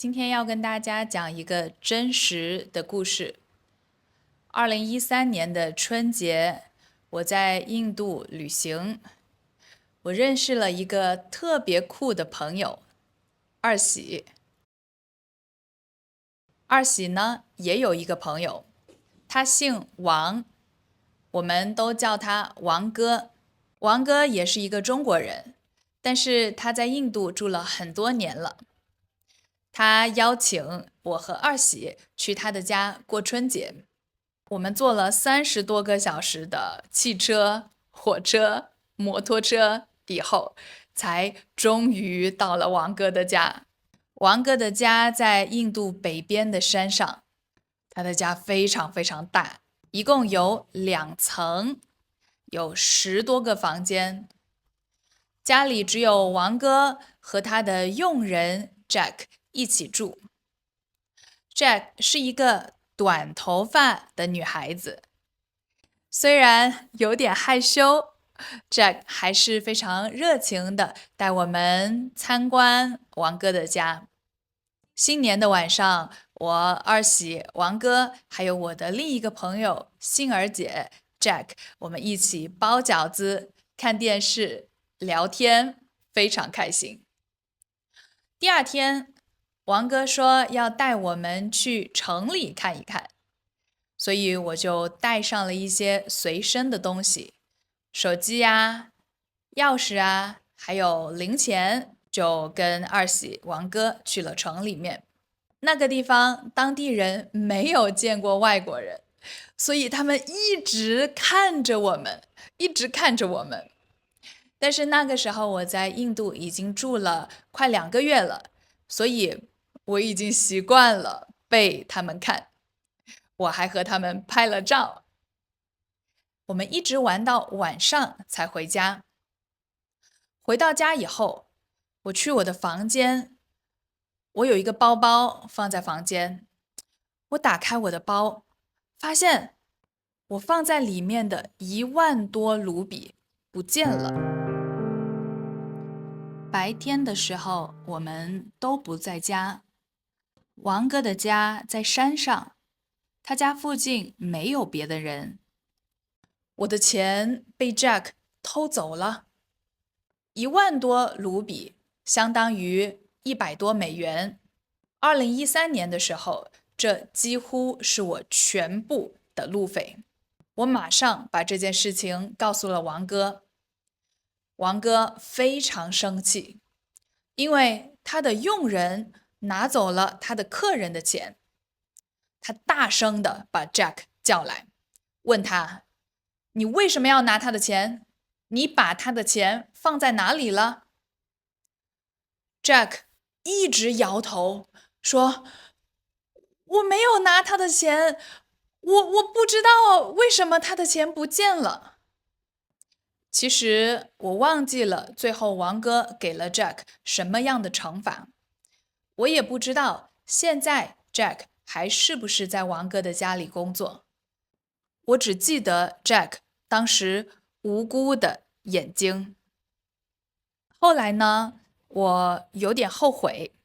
今天要跟大家讲一个真实的故事。2013年的春节，我在印度旅行，我认识了一个特别酷的朋友，二喜。二喜呢，也有一个朋友，他姓王，我们都叫他王哥。王哥也是一个中国人，但是他在印度住了很多年了。他邀请我和二喜去他的家过春节，我们坐了30多个小时的汽车、火车、摩托车以后，才终于到了王哥的家。王哥的家在印度北边的山上，他的家非常非常大，一共有2层，有10多个房间。家里只有王哥和他的佣人 Jack 一起住。Jack 是一个短头发的女孩子，虽然有点害羞， Jack 还是非常热情的带我们参观王哥的家。新年的晚上，我二喜、王哥还有我的另一个朋友杏儿姐 Jack， 我们一起包饺子、看电视、聊天，非常开心。第二天，王哥说要带我们去城里看一看，所以我就带上了一些随身的东西，手机啊、钥匙啊，还有零钱，就跟二喜、王哥去了城里面。那个地方当地人没有见过外国人，所以他们一直看着我们，一直看着我们。但是那个时候我在印度已经住了快2个月了，所以我已经习惯了被他们看。我还和他们拍了照。我们一直玩到晚上才回家。回到家以后，我去我的房间，我有一个包包放在房间。我打开我的包，发现我放在里面的1万多卢比不见了。白天的时候，我们都不在家。王哥的家在山上，他家附近没有别的人。我的钱被 Jack 偷走了，1万多卢比，相当于100多美元。2013年的时候，这几乎是我全部的路费。我马上把这件事情告诉了王哥。王哥非常生气，因为他的佣人拿走了他的客人的钱。他大声地把 Jack 叫来，问他：你为什么要拿他的钱？你把他的钱放在哪里了？ Jack 一直摇头说：我没有拿他的钱，我不知道为什么他的钱不见了。其实我忘记了最后王哥给了 Jack 什么样的惩罚，我也不知道现在 Jack 还是不是在王哥的家里工作。我只记得 Jack 当时无辜的眼睛。后来呢，我有点后悔。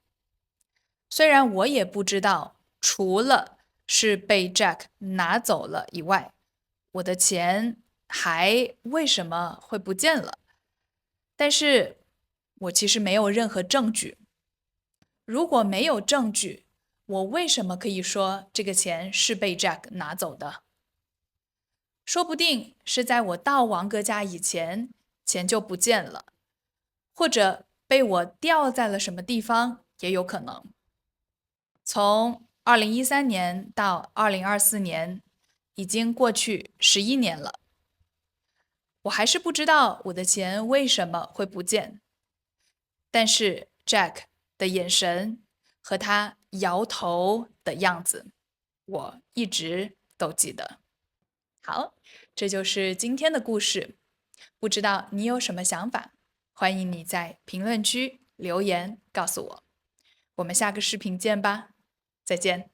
虽然我也不知道，除了是被 Jack 拿走了以外，我的钱还为什么会不见了？但是我其实没有任何证据。如果没有证据，我为什么可以说这个钱是被 Jack 拿走的？说不定是在我到王哥家以前，钱就不见了，或者被我掉在了什么地方，也有可能。从2013年到2024年，已经过去11年了，我还是不知道我的钱为什么会不见。但是 Jack 的眼神和他摇头的样子，我一直都记得。好，这就是今天的故事。不知道你有什么想法？欢迎你在评论区留言告诉我。我们下个视频见吧，再见。